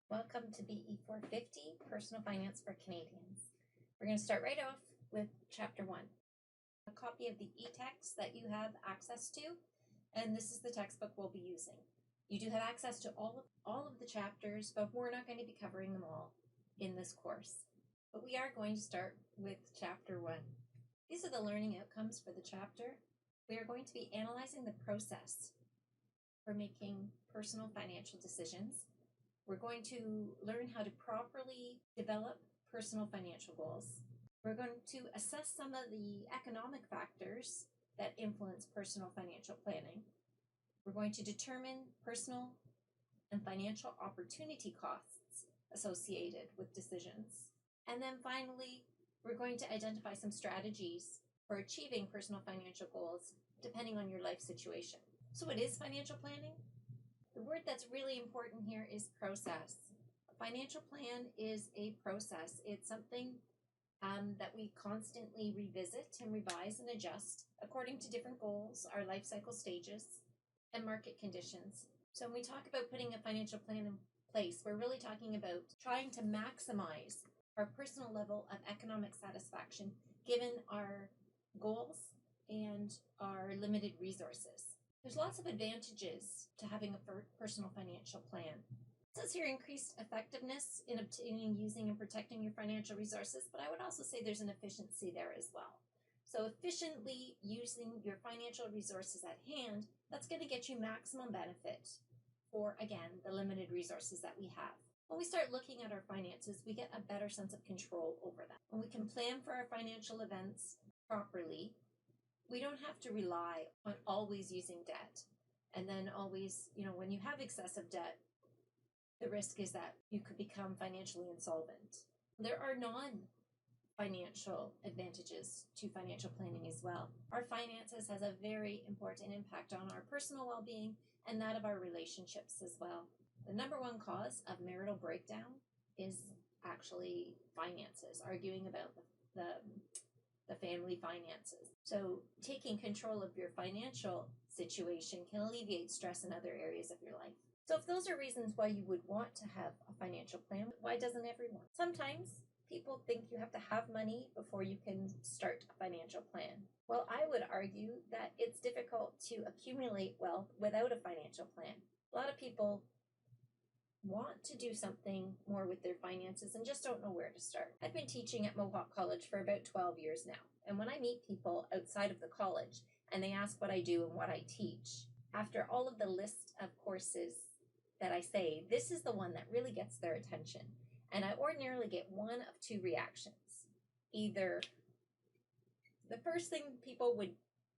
Welcome to BE450 Personal Finance for Canadians. We're going to start right off with Chapter 1. A copy of the e-text that you have access to, and this is the textbook we'll be using. You do have access to all of the chapters, but we're not going to be covering them all in this course. But we are going to start with Chapter 1. These are the learning outcomes for the chapter. We are going to be analyzing the process for making personal financial decisions. We're going to learn how to properly develop personal financial goals. We're going to assess some of the economic factors that influence personal financial planning. We're going to determine personal and financial opportunity costs associated with decisions. And then finally, we're going to identify some strategies for achieving personal financial goals depending on your life situation. So what is financial planning? The word that's really important here is process. A financial plan is a process. It's something that we constantly revisit and revise and adjust according to different goals, our life cycle stages, and market conditions. So when we talk about putting a financial plan in place, we're really talking about trying to maximize our personal level of economic satisfaction given our goals and our limited resources. There's lots of advantages to having a personal financial plan. It says here increased effectiveness in obtaining, using, and protecting your financial resources, but I would also say there's an efficiency there as well. So efficiently using your financial resources at hand, that's going to get you maximum benefit for, again, the limited resources that we have. When we start looking at our finances, we get a better sense of control over them. When we can plan for our financial events properly, we don't have to rely on always using debt. And then always, when you have excessive debt, the risk is that you could become financially insolvent. There are non-financial advantages to financial planning as well. Our finances has a very important impact on our personal well-being and that of our relationships as well. The number one cause of marital breakdown is actually finances, arguing about the family finances. So taking control of your financial situation can alleviate stress in other areas of your life. So if those are reasons why you would want to have a financial plan, why doesn't everyone? Sometimes people think you have to have money before you can start a financial plan. Well, I would argue that it's difficult to accumulate wealth without a financial plan. A lot of people want to do something more with their finances and just don't know where to start. I've been teaching at Mohawk College for about 12 years now. And when I meet people outside of the college and they ask what I do and what I teach, after all of the list of courses that I say, this is the one that really gets their attention. And I ordinarily get one of two reactions. Either the first thing people would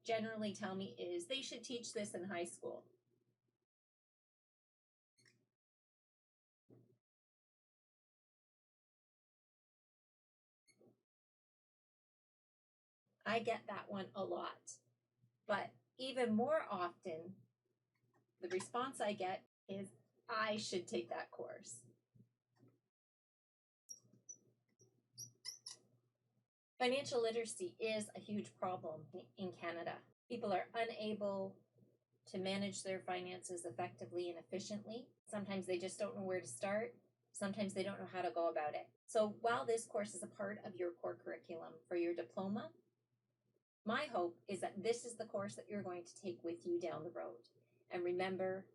generally tell me is they should teach this in high school. I get that one a lot. But even more often, the response I get is, I should take that course. Financial literacy is a huge problem in Canada. People are unable to manage their finances effectively and efficiently. Sometimes they just don't know where to start. Sometimes they don't know how to go about it. So while this course is a part of your core curriculum for your diploma, my hope is that this is the course that you're going to take with you down the road. And remember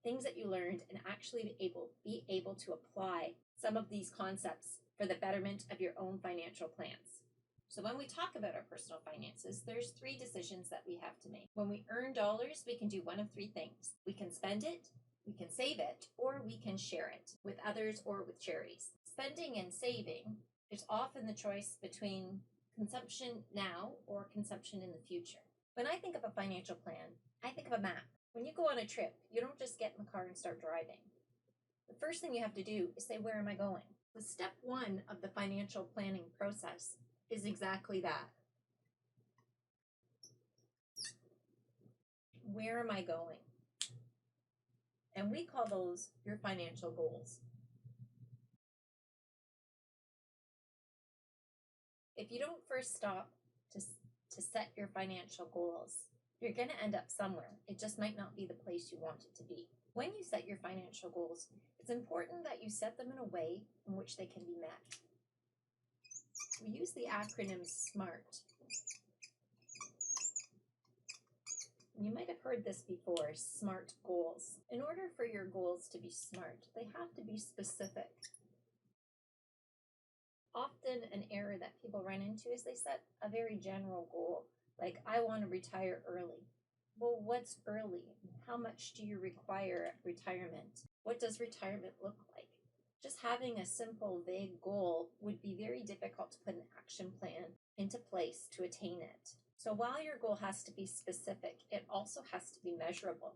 things that you learned and actually be able to apply some of these concepts for the betterment of your own financial plans. So when we talk about our personal finances, there's three decisions that we have to make. When we earn dollars, we can do one of three things. We can spend it, we can save it, or we can share it with others or with charities. Spending and saving, there's often the choice between consumption now or consumption in the future. When I think of a financial plan, I think of a map. When you go on a trip, you don't just get in the car and start driving. The first thing you have to do is say, where am I going? The step one of the financial planning process is exactly that. Where am I going? And we call those your financial goals. If you don't first stop to set your financial goals, you're going to end up somewhere. It just might not be the place you want it to be. When you set your financial goals, it's important that you set them in a way in which they can be met. We use the acronym SMART. You might have heard this before, SMART goals. In order for your goals to be SMART, they have to be specific. Often an error that people run into is they set a very general goal, like I want to retire early. Well, what's early? How much do you require at retirement? What does retirement look like? Just having a simple, vague goal would be very difficult to put an action plan into place to attain it. So while your goal has to be specific, it also has to be measurable.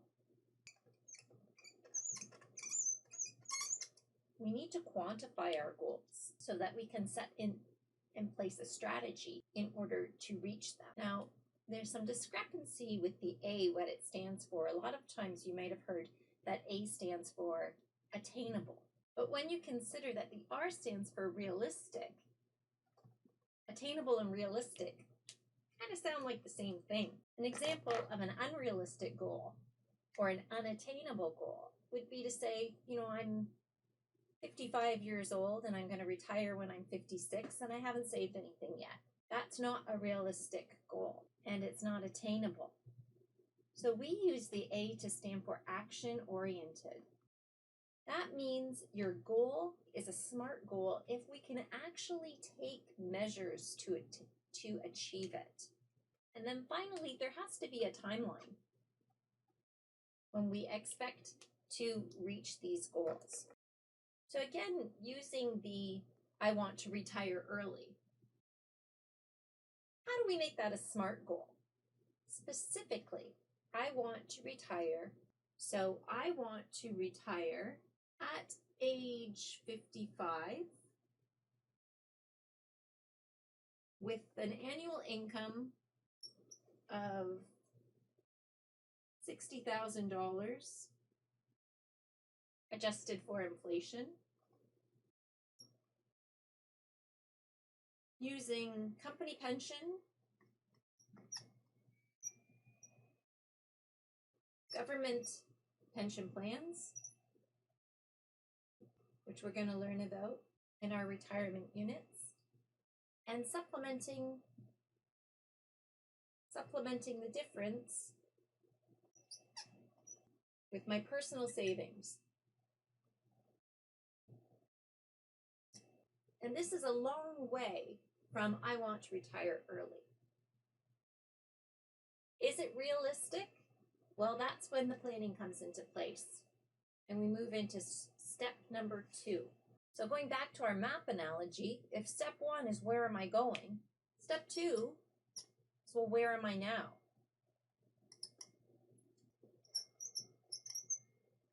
We need to quantify our goals so that we can set in place a strategy in order to reach them. Now, there's some discrepancy with the A, what it stands for. A lot of times you might have heard that A stands for attainable. But when you consider that the R stands for realistic, attainable and realistic kind of sound like the same thing. An example of an unrealistic goal or an unattainable goal would be to say, I'm 55 years old and I'm going to retire when I'm 56 and I haven't saved anything yet. That's not a realistic goal and it's not attainable. So we use the A to stand for action-oriented. That means your goal is a SMART goal if we can actually take measures to achieve it. And then finally, there has to be a timeline when we expect to reach these goals. So again, using the I want to retire early. How do we make that a SMART goal? Specifically, I want to retire. So I want to retire at age 55 with an annual income of $60,000 adjusted for inflation, using company pension, government pension plans, which we're going to learn about in our retirement units, and supplementing the difference with my personal savings. And this is a long way from I want to retire early. Is it realistic? Well, that's when the planning comes into place. And we move into step number 2. So going back to our map analogy, if step 1 is where am I going, step 2 is, well, where am I now?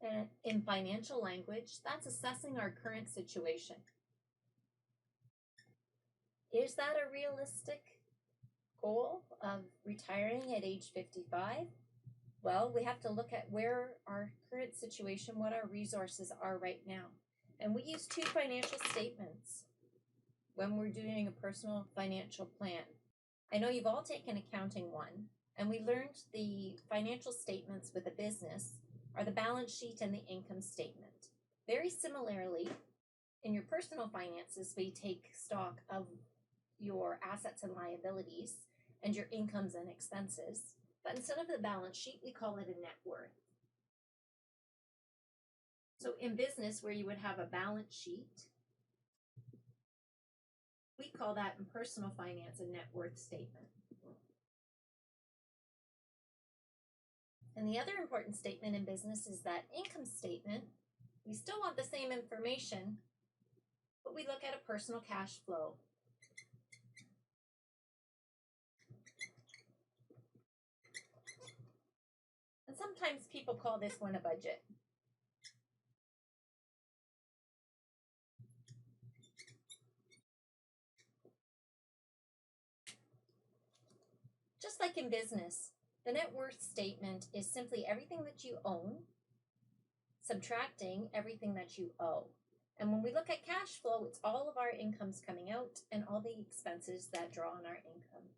And in financial language, that's assessing our current situation. Is that a realistic goal of retiring at age 55? Well, we have to look at where our current situation, what our resources are right now. And we use 2 financial statements when we're doing a personal financial plan. I know you've all taken Accounting 1, and we learned the financial statements with a business are the balance sheet and the income statement. Very similarly, in your personal finances, we take stock of your assets and liabilities and your incomes and expenses. But instead of the balance sheet, we call it a net worth. So in business, where you would have a balance sheet, we call that in personal finance a net worth statement. And the other important statement in business is that income statement. We still want the same information, but we look at a personal cash flow. And sometimes people call this one a budget. Just like in business, the net worth statement is simply everything that you own, subtracting everything that you owe. And when we look at cash flow, it's all of our incomes coming out and all the expenses that draw on our income.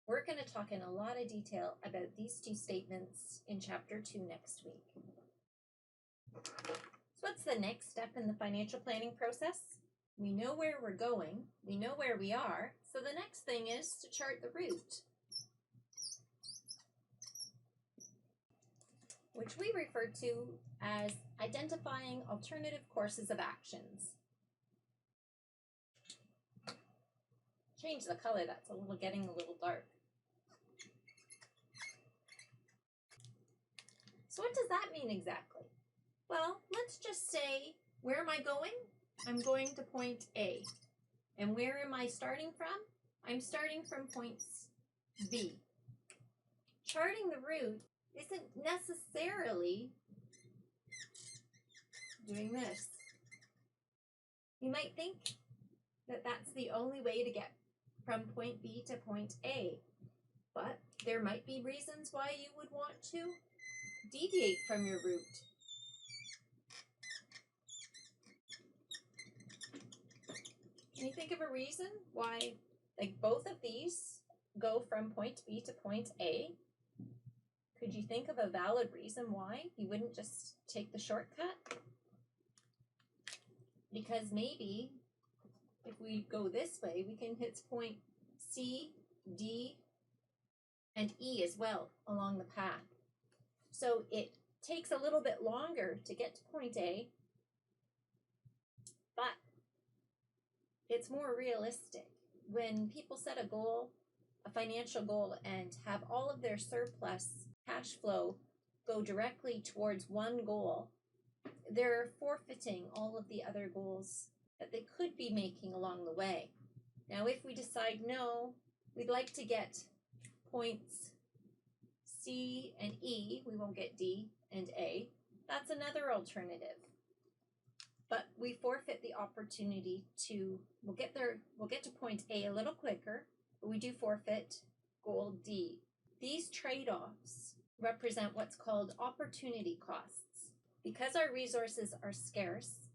We're going to talk in a lot of detail about these two statements in Chapter 2 next week. So what's the next step in the financial planning process? We know where we're going, we know where we are, so the next thing is to chart the route, which we refer to as identifying alternative courses of actions. Change the color, that's getting a little dark. So what does that mean exactly? Well, let's just say, where am I going? I'm going to point A. And where am I starting from? I'm starting from point B. Charting the route isn't necessarily doing this. You might think that that's the only way to get from point B to point A, but there might be reasons why you would want to deviate from your route. Can you think of a reason why, like, both of these go from point B to point A? Could you think of a valid reason why you wouldn't just take the shortcut? Because maybe if we go this way, we can hit point C, D, and E as well along the path. So it takes a little bit longer to get to point A, but it's more realistic. When people set a goal, a financial goal, and have all of their surplus cash flow go directly towards one goal, they're forfeiting all of the other goals that they could be making along the way. Now, if we decide no, we'd like to get points C and E, we won't get D and A, that's another alternative. But we forfeit the opportunity to, we'll get to point A a little quicker, but we do forfeit goal D. These trade-offs represent what's called opportunity costs. Because our resources are scarce,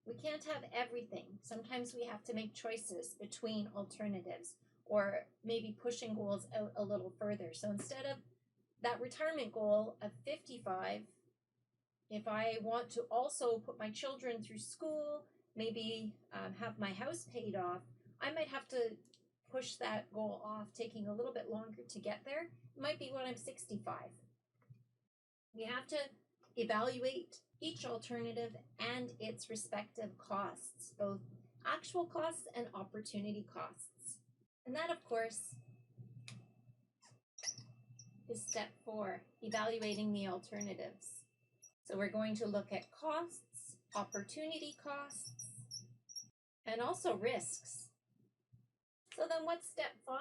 we can't have everything. Sometimes we have to make choices between alternatives or maybe pushing goals out a little further. So instead of that retirement goal of 55, if I want to also put my children through school, maybe have my house paid off, I might have to push that goal off, taking a little bit longer to get there. It might be when I'm 65. We have to evaluate each alternative and its respective costs, both actual costs and opportunity costs. And that, of course, is step 4, evaluating the alternatives. So we're going to look at costs, opportunity costs, and also risks. So then what's step 5?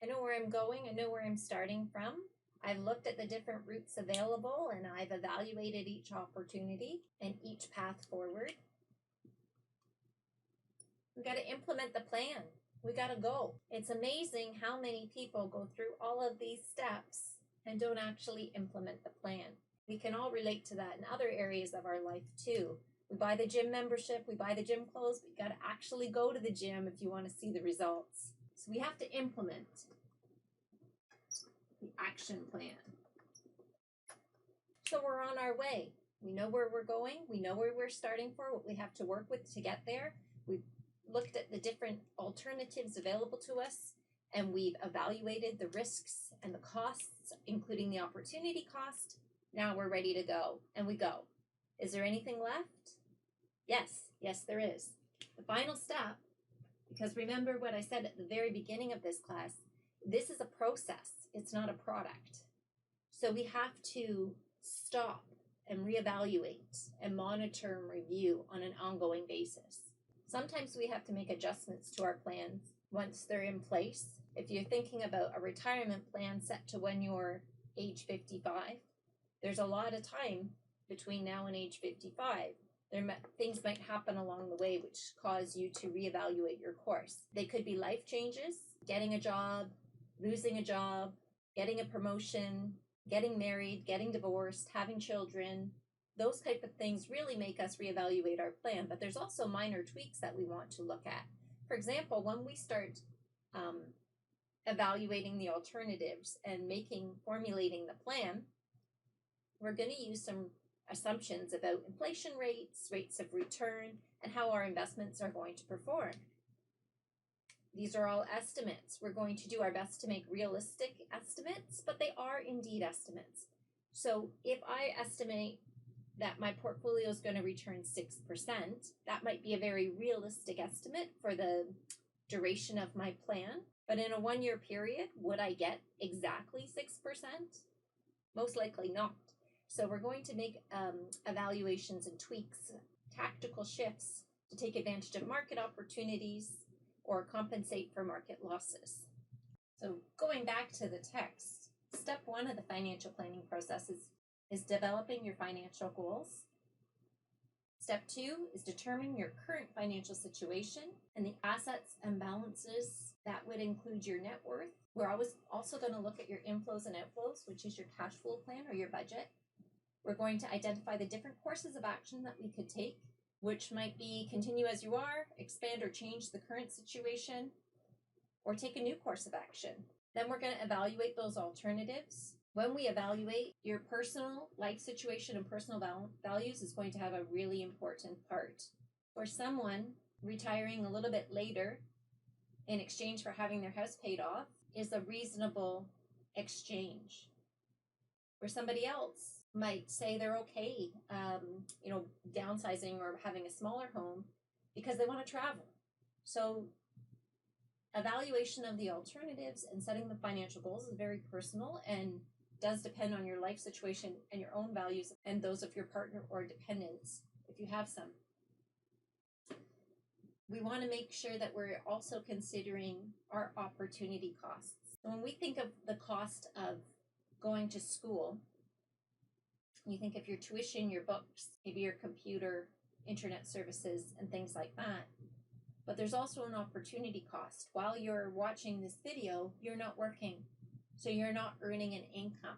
I know where I'm going, I know where I'm starting from. I've looked at the different routes available and I've evaluated each opportunity and each path forward. We got to implement the plan. We got to go. It's amazing how many people go through all of these steps and don't actually implement the plan. We can all relate to that in other areas of our life too. We buy the gym membership, we buy the gym clothes, but you got to actually go to the gym if you want to see the results. So we have to implement the action plan. So we're on our way. We know where we're going. We know where we're starting for, what we have to work with to get there. We've looked at the different alternatives available to us, and we've evaluated the risks and the costs, including the opportunity cost. Now we're ready to go, and we go. Is there anything left? Yes, there is. The final step, because remember what I said at the very beginning of this class, this is a process, it's not a product. So we have to stop and reevaluate and monitor and review on an ongoing basis. Sometimes we have to make adjustments to our plans once they're in place. If you're thinking about a retirement plan set to when you're age 55, there's a lot of time between now and age 55. Things might happen along the way which cause you to reevaluate your course. They could be life changes, getting a job, losing a job, getting a promotion, getting married, getting divorced, having children. Those type of things really make us reevaluate our plan, but there's also minor tweaks that we want to look at. For example, when we start evaluating the alternatives and formulating the plan, we're going to use some assumptions about inflation rates, rates of return, and how our investments are going to perform. These are all estimates. We're going to do our best to make realistic estimates, but they are indeed estimates. So if I estimate that my portfolio is going to return 6%, that might be a very realistic estimate for the duration of my plan. But in a 1-year period, would I get exactly 6%? Most likely not. So we're going to make evaluations and tweaks, tactical shifts to take advantage of market opportunities or compensate for market losses. So going back to the text, step 1 of the financial planning process is developing your financial goals. Step 2 is determining your current financial situation and the assets and balances that would include your net worth. We're always also going to look at your inflows and outflows, which is your cash flow plan or your budget. We're going to identify the different courses of action that we could take, which might be continue as you are, expand or change the current situation, or take a new course of action. Then we're going to evaluate those alternatives. When we evaluate, your personal life situation and personal values is going to have a really important part. For someone, retiring a little bit later in exchange for having their house paid off is a reasonable exchange. For somebody else, might say they're okay, downsizing or having a smaller home because they want to travel. So evaluation of the alternatives and setting the financial goals is very personal and does depend on your life situation and your own values and those of your partner or dependents, if you have some. We want to make sure that we're also considering our opportunity costs. So when we think of the cost of going to school, you think of your tuition, your books, maybe your computer, internet services, and things like that. But there's also an opportunity cost. While you're watching this video, you're not working, so you're not earning an income.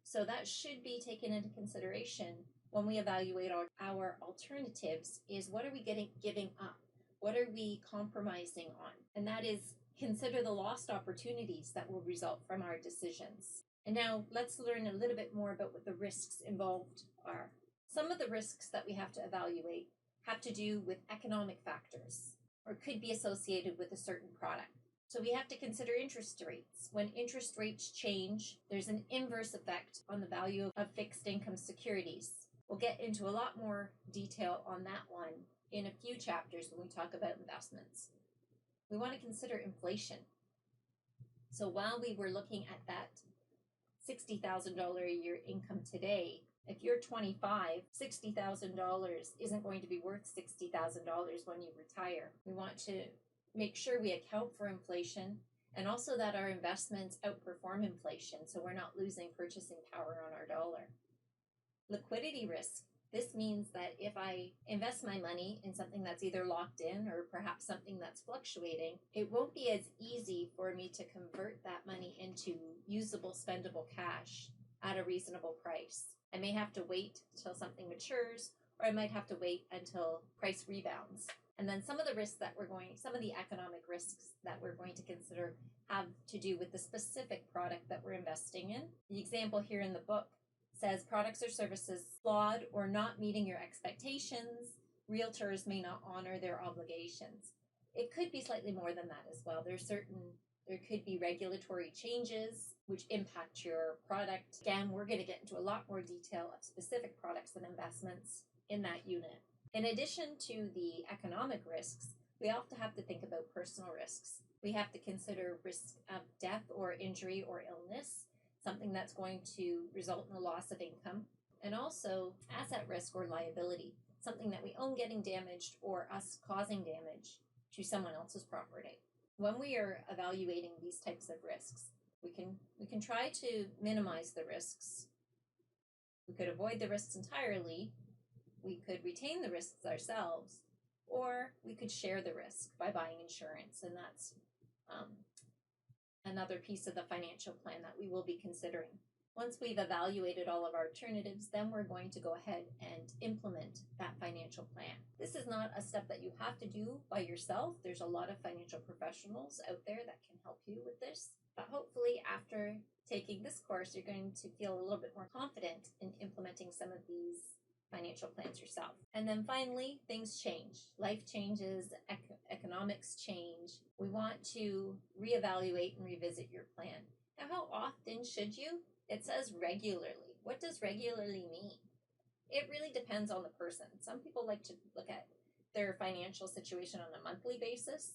So that should be taken into consideration when we evaluate our alternatives, is what are we giving up? What are we compromising on? And that is, consider the lost opportunities that will result from our decisions. And now let's learn a little bit more about what the risks involved are. Some of the risks that we have to evaluate have to do with economic factors or could be associated with a certain product. So we have to consider interest rates. When interest rates change, there's an inverse effect on the value of fixed income securities. We'll get into a lot more detail on that one in a few chapters when we talk about investments. We want to consider inflation. So while we were looking at that $60,000 a year income today, if you're 25, $60,000 isn't going to be worth $60,000 when you retire. We want to make sure we account for inflation and also that our investments outperform inflation, so we're not losing purchasing power on our dollar. Liquidity risk. This means that if I invest my money in something that's either locked in or perhaps something that's fluctuating, it won't be as easy for me to convert that money into usable, spendable cash at a reasonable price. I may have to wait until something matures, or I might have to wait until price rebounds. And then some of the economic risks that we're going to consider have to do with the specific product that we're investing in. The example here in the book says products or services flawed or not meeting your expectations, realtors may not honor their obligations. It could be slightly more than that as well. There could be regulatory changes which impact your product. Again, we're going to get into a lot more detail of specific products and investments in that unit. In addition to the economic risks, we also have to think about personal risks. We have to consider risk of death or injury or illness, something that's going to result in a loss of income, and also asset risk or liability, something that we own getting damaged or us causing damage to someone else's property. When we are evaluating these types of risks, we can try to minimize the risks. We could avoid the risks entirely. We could retain the risks ourselves, or we could share the risk by buying insurance, and that's another piece of the financial plan that we will be considering. Once we've evaluated all of our alternatives, then we're going to go ahead and implement that financial plan. This is not a step that you have to do by yourself. There's a lot of financial professionals out there that can help you with this. But hopefully after taking this course, you're going to feel a little bit more confident in implementing some of these financial plans yourself. And then finally, things change. Life changes, economics change. We want to reevaluate and revisit your plan. Now, how often should you? It says regularly. What does regularly mean? It really depends on the person. Some people like to look at their financial situation on a monthly basis.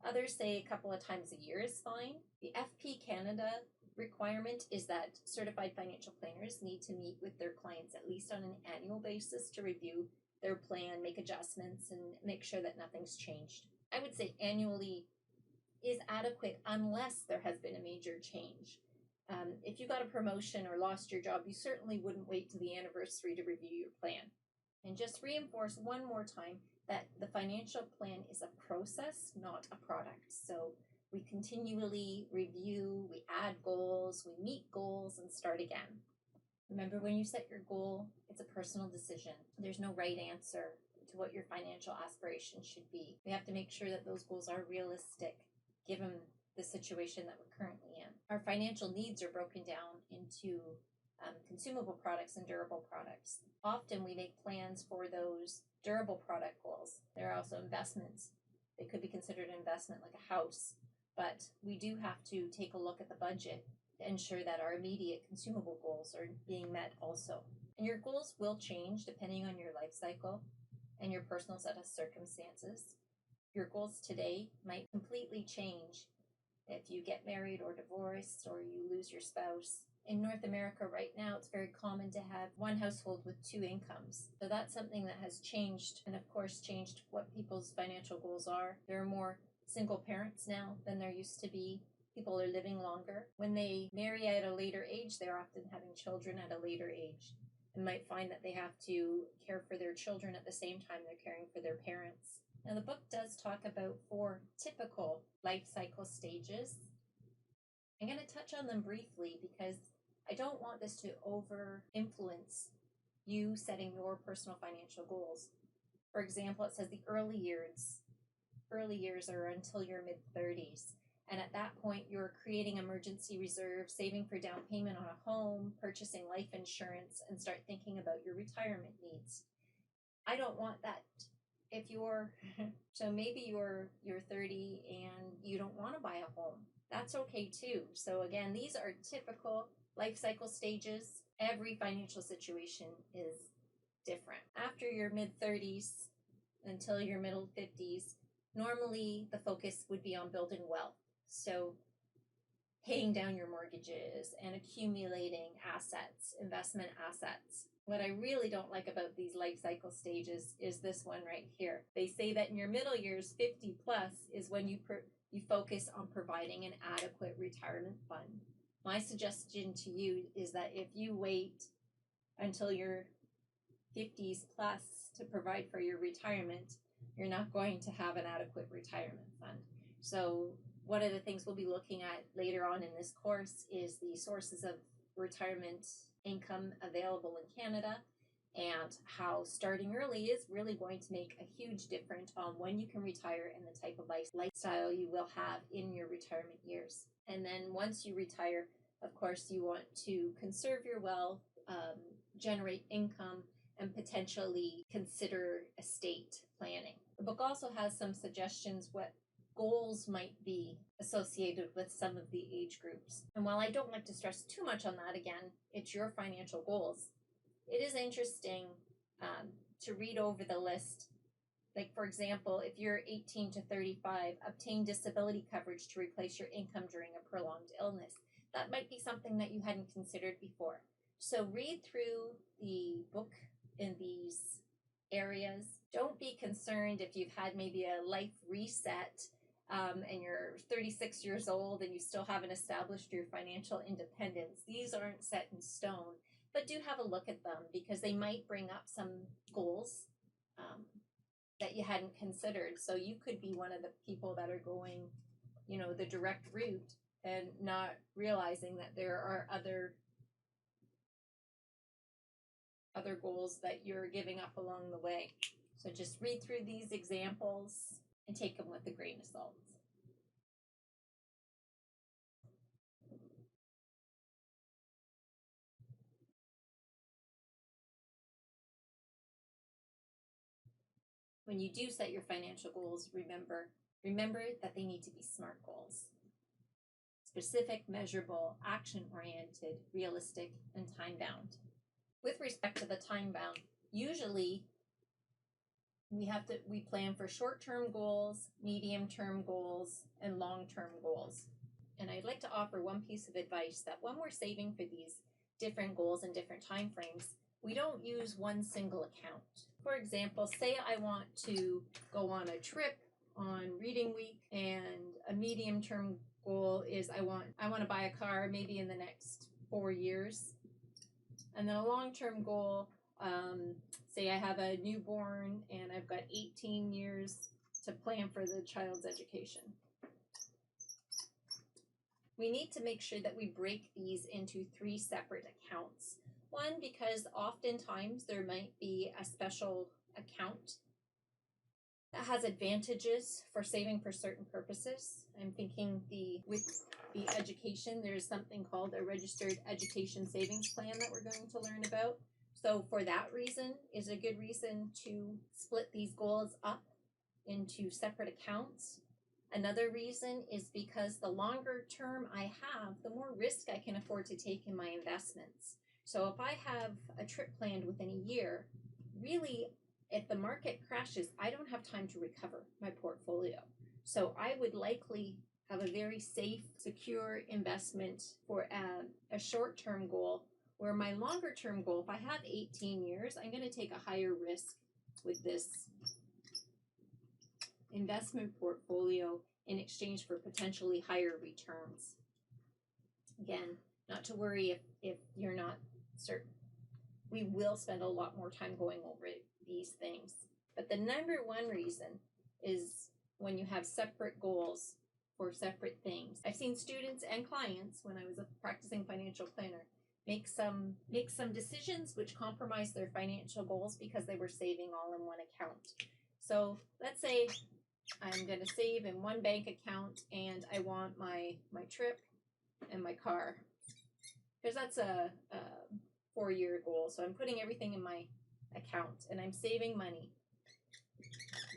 Others say a couple of times a year is fine. The FP Canada requirement is that certified financial planners need to meet with their clients at least on an annual basis to review their plan, make adjustments, and make sure that nothing's changed. I would say annually is adequate unless there has been a major change. If you got a promotion or lost your job, you certainly wouldn't wait to the anniversary to review your plan. And just reinforce one more time that the financial plan is a process, not a product. So we continually review, we add goals, we meet goals, and start again. Remember, when you set your goal, it's a personal decision. There's no right answer to what your financial aspirations should be. We have to make sure that those goals are realistic, given the situation that we're currently in. Our financial needs are broken down into consumable products and durable products. Often we make plans for those durable product goals. There are also investments. They could be considered an investment like a house, but we do have to take a look at the budget to ensure that our immediate consumable goals are being met also. And your goals will change depending on your life cycle and your personal set of circumstances. Your goals today might completely change if you get married or divorced or you lose your spouse. In North America right now, it's very common to have one household with two incomes. So that's something that has changed, and of course changed what people's financial goals are. There are more single parents now than there used to be. People are living longer. When they marry at a later age, they're often having children at a later age and might find that they have to care for their children at the same time they're caring for their parents. Now, the book does talk about 4 typical life cycle stages. I'm going to touch on them briefly because I don't want this to over-influence you setting your personal financial goals. For example, it says the early years. Early years are until your mid-30s. And at that point, you're creating emergency reserve, saving for down payment on a home, purchasing life insurance, and start thinking about your retirement needs. I don't want that. If you're, so maybe you're 30 and you don't want to buy a home. That's okay too. So again, these are typical life cycle stages. Every financial situation is different. After your mid-30s until your middle 50s, normally the focus would be on building wealth. So paying down your mortgages and accumulating assets, investment assets. What I really don't like about these life cycle stages is this one right here. They say that in your middle years, 50 plus, is when you focus on providing an adequate retirement fund. My suggestion to you is that if you wait until your 50s plus to provide for your retirement, you're not going to have an adequate retirement fund. So one of the things we'll be looking at later on in this course is the sources of retirement income available in Canada and how starting early is really going to make a huge difference on when you can retire and the type of lifestyle you will have in your retirement years. And then once you retire, of course, you want to conserve your wealth, generate income, and potentially consider estate planning. The book also has some suggestions what goals might be associated with some of the age groups. And while I don't like to stress too much on that, again, it's your financial goals. It is interesting to read over the list. Like, for example, if you're 18 to 35, obtain disability coverage to replace your income during a prolonged illness. That might be something that you hadn't considered before. So read through the book in these areas. Don't be concerned if you've had maybe a life reset and you're 36 years old and you still haven't established your financial independence. These aren't set in stone, but do have a look at them because they might bring up some goals that you hadn't considered. So you could be one of the people that are going, the direct route and not realizing that there are other other goals that you're giving up along the way. So just read through these examples and take them with a grain of salt. When you do set your financial goals, remember that they need to be SMART goals. Specific, measurable, action-oriented, realistic, and time-bound. With respect to the time-bound, usually we plan for short-term goals, medium-term goals, and long-term goals. And I'd like to offer one piece of advice that when we're saving for these different goals and different time frames, we don't use one single account. For example, say I want to go on a trip on reading week, and a medium-term goal is I want to buy a car maybe in the next 4 years. And then a long-term goal, say I have a newborn and I've got 18 years to plan for the child's education. We need to make sure that we break these into 3 separate accounts. One, because oftentimes there might be a special account that has advantages for saving for certain purposes. I'm thinking with the education, there's something called a registered education savings plan that we're going to learn about. So for that reason is a good reason to split these goals up into separate accounts. Another reason is because the longer term I have, the more risk I can afford to take in my investments. So if I have a trip planned within a year, really, if the market crashes, I don't have time to recover my portfolio. So I would likely have a very safe, secure investment for a short-term goal, where my longer-term goal, if I have 18 years, I'm going to take a higher risk with this investment portfolio in exchange for potentially higher returns. Again, not to worry if you're not certain. We will spend a lot more time going over these things. But the number one reason is when you have separate goals for separate things. I've seen students and clients, when I was a practicing financial planner, make some decisions which compromise their financial goals because they were saving all in one account. So let's say I'm going to save in one bank account and I want my trip and my car, because that's a 4-year goal. So I'm putting everything in my account and I'm saving money.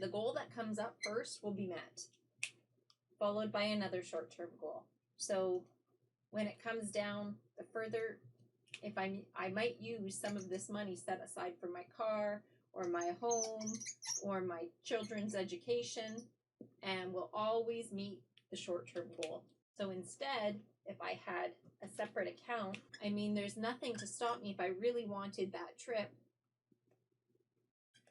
The goal that comes up first will be met, followed by another short-term goal. So when it comes down, the further, if I might use some of this money set aside for my car or my home or my children's education, and will always meet the short-term goal. So instead, if I had a separate account, there's nothing to stop me if I really wanted that trip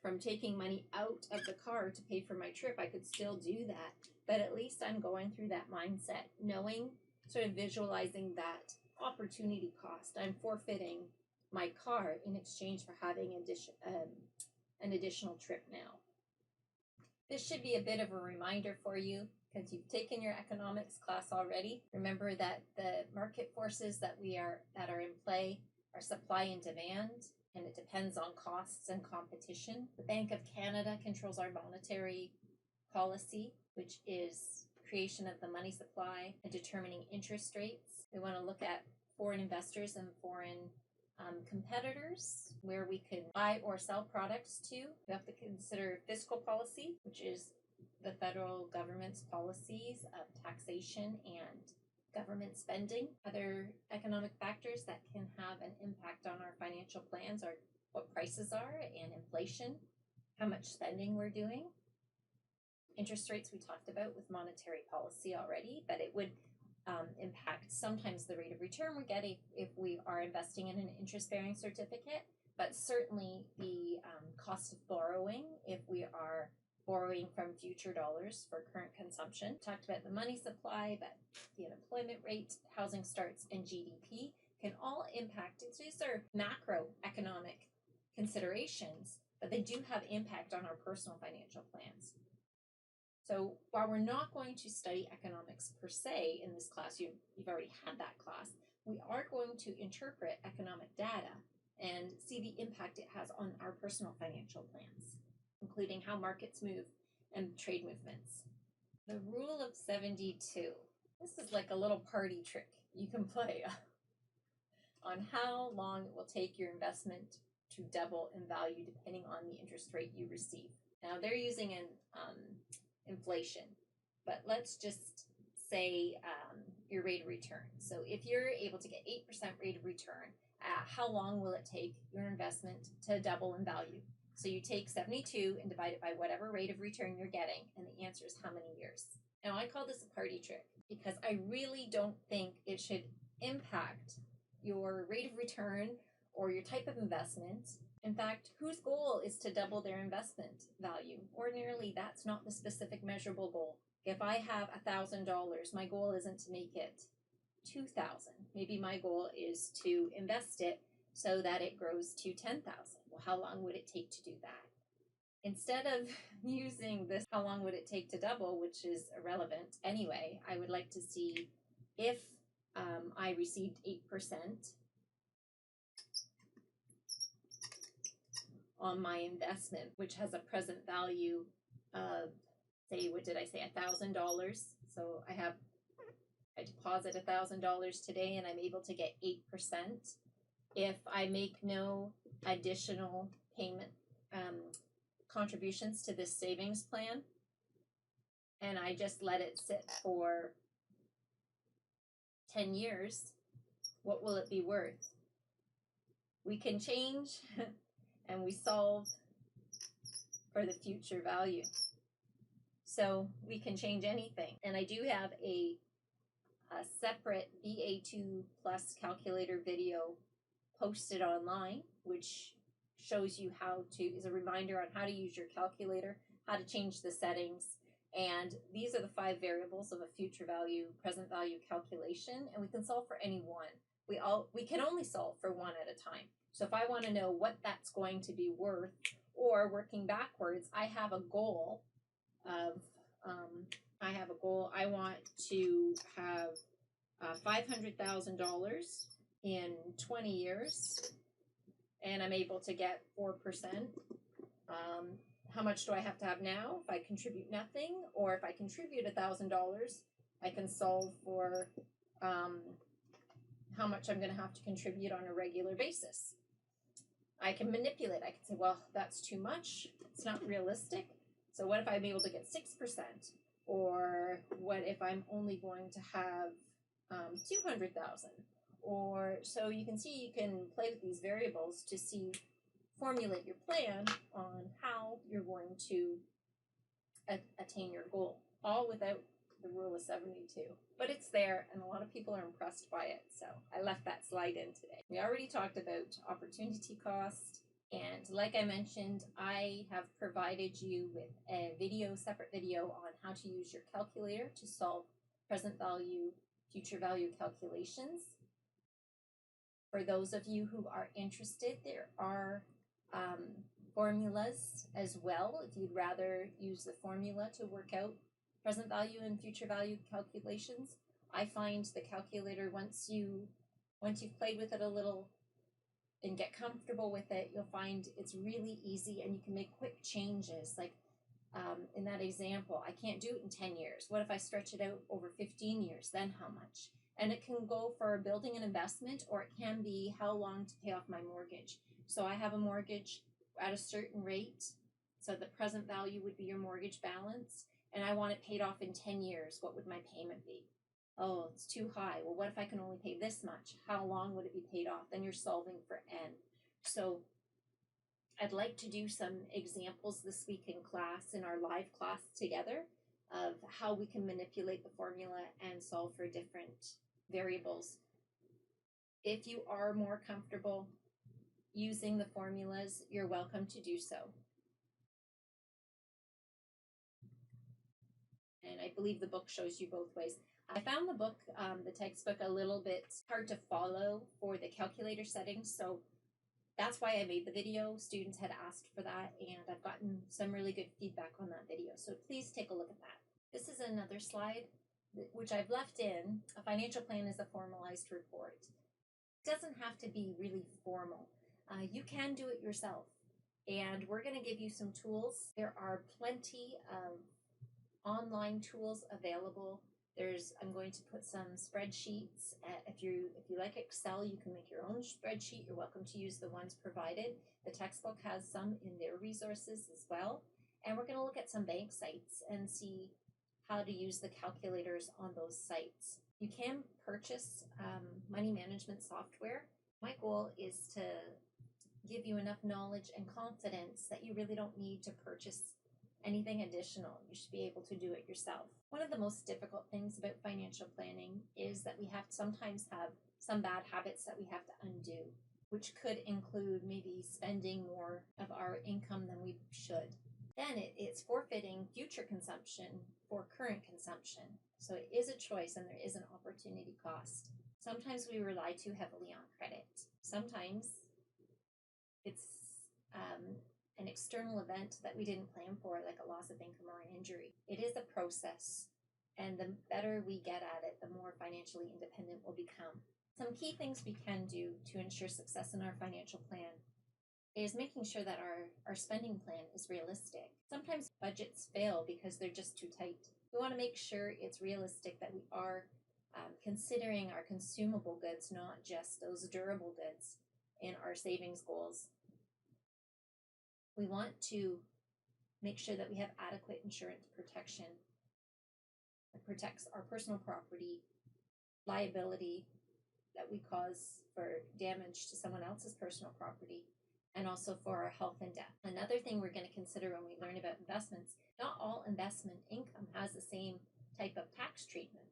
from taking money out of the car to pay for my trip. I could still do that, but at least I'm going through that mindset, knowing, sort of visualizing that opportunity cost. I'm forfeiting my car in exchange for having an additional trip now. This should be a bit of a reminder for you, because you've taken your economics class already. Remember that the market forces that are in play are supply and demand, and it depends on costs and competition. The Bank of Canada controls our monetary policy, which is creation of the money supply and determining interest rates. We want to look at foreign investors and foreign competitors, where we can buy or sell products to. We have to consider fiscal policy, which is the federal government's policies of taxation and government spending. Other economic factors that can have an impact on our financial plans are what prices are and inflation, how much spending we're doing. Interest rates we talked about with monetary policy already, but it would impact sometimes the rate of return we're getting if we are investing in an interest-bearing certificate, but certainly the cost of borrowing if we are borrowing from future dollars for current consumption. Talked about the money supply, but the unemployment rate, housing starts, and GDP can all impact. These are macroeconomic considerations, but they do have impact on our personal financial plans. So while we're not going to study economics per se in this class, you've already had that class, we are going to interpret economic data and see the impact it has on our personal financial plans, including how markets move and trade movements. The rule of 72. This is like a little party trick you can play on how long it will take your investment to double in value depending on the interest rate you receive. Now they're using an inflation, but let's just say your rate of return. So if you're able to get 8% rate of return, how long will it take your investment to double in value? So you take 72 and divide it by whatever rate of return you're getting, and the answer is how many years. Now I call this a party trick because I really don't think it should impact your rate of return or your type of investment. In fact, whose goal is to double their investment value? Ordinarily, that's not the specific measurable goal. If I have $1,000, my goal isn't to make it 2,000. Maybe my goal is to invest it so that it grows to 10,000. Well, how long would it take to do that? Instead of using this, how long would it take to double, which is irrelevant anyway, I would like to see if I received 8% on my investment, which has a present value of, say, what did I say, $1,000. So I deposit $1,000 today and I'm able to get 8%. If I make no additional payment contributions to this savings plan and I just let it sit for 10 years, what will it be worth? We can change and we solve for the future value. So we can change anything. And I do have a separate BA2 plus calculator video posted online, which shows you is a reminder on how to use your calculator, how to change the settings. And these are the 5 variables of a future value, present value calculation, and we can solve for any one. We can only solve for one at a time. So if I want to know what that's going to be worth, or working backwards, I have a goal of, I want to have $500,000 in 20 years, and I'm able to get 4%. How much do I have to have now if I contribute nothing? Or if I contribute $1,000, I can solve for how much I'm going to have to contribute on a regular basis. I can manipulate. I can say, well, that's too much. It's not realistic. So what if I'm able to get 6%? Or what if I'm only going to have 200,000? Or so you can see you can play with these variables to formulate your plan on how you're going to attain your goal, all without the rule of 72. But it's there, and a lot of people are impressed by it, so I left that slide in today. We already talked about opportunity cost, and like I mentioned, I have provided you with a separate video on how to use your calculator to solve present value, future value calculations. For those of you who are interested, there are formulas as well if you'd rather use the formula to work out present value and future value calculations. I find the calculator, once you've played with it a little and get comfortable with it, you'll find it's really easy and you can make quick changes. Like in that example, I can't do it in 10 years. What if I stretch it out over 15 years? Then how much? And it can go for building an investment, or it can be how long to pay off my mortgage. So I have a mortgage at a certain rate, so the present value would be your mortgage balance, and I want it paid off in 10 years. What would my payment be? Oh, it's too high. Well, what if I can only pay this much? How long would it be paid off? Then you're solving for N. So I'd like to do some examples this week in class, in our live class together, of how we can manipulate the formula and solve for different variables. If you are more comfortable using the formulas, you're welcome to do so. And I believe the book shows you both ways. I found the book, the textbook, a little bit hard to follow for the calculator settings, so that's why I made the video. Students had asked for that, and I've gotten some really good feedback on that video, so please take a look at that. This is another slide, which I've left in. A financial plan is a formalized report. It doesn't have to be really formal. you can do it yourself. And we're going to give you some tools. There are plenty of online tools available. I'm going to put some spreadsheets. If you like Excel, you can make your own spreadsheet. You're welcome to use the ones provided. The textbook has some in their resources as well. And we're going to look at some bank sites and see how to use the calculators on those sites. You can purchase money management software. My goal is to give you enough knowledge and confidence that you really don't need to purchase anything additional. You should be able to do it yourself. One of the most difficult things about financial planning is that we sometimes have some bad habits that we have to undo, which could include maybe spending more of our income than we should. Then it's forfeiting future consumption for current consumption. So it is a choice and there is an opportunity cost. Sometimes we rely too heavily on credit. Sometimes it's an external event that we didn't plan for, like a loss of income or an injury. It is a process, and the better we get at it, the more financially independent we'll become. Some key things we can do to ensure success in our financial plan is making sure that our spending plan is realistic. Sometimes budgets fail because they're just too tight. We want to make sure it's realistic, that we are considering our consumable goods, not just those durable goods in our savings goals. We want to make sure that we have adequate insurance protection that protects our personal property, liability that we cause for damage to someone else's personal property, and also for our health and death. Another thing we're going to consider when we learn about investments, not all investment income has the same type of tax treatment.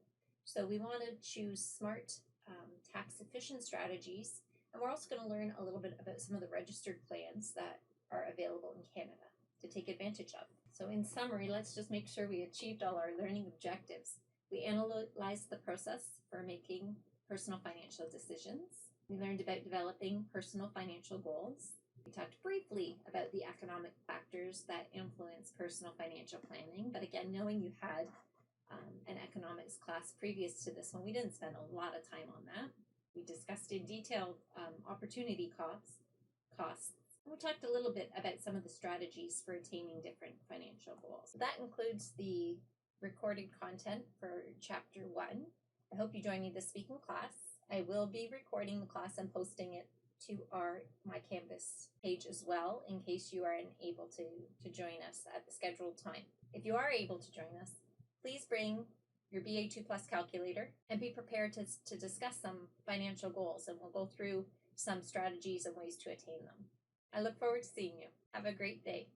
So we want to choose smart, tax-efficient strategies. And we're also going to learn a little bit about some of the registered plans that are available in Canada to take advantage of. So in summary, let's just make sure we achieved all our learning objectives. We analyzed the process for making personal financial decisions. We learned about developing personal financial goals. We talked briefly about the economic factors that influence personal financial planning. But again, knowing you had an economics class previous to this one, we didn't spend a lot of time on that. We discussed in detail opportunity costs. And we talked a little bit about some of the strategies for attaining different financial goals. That includes the recorded content for Chapter 1. I hope you join me this week in class. I will be recording the class and posting it to my Canvas page as well, in case you are unable to join us at the scheduled time. If you are able to join us, please bring your BA2 Plus calculator and be prepared to discuss some financial goals, and we'll go through some strategies and ways to attain them. I look forward to seeing you. Have a great day.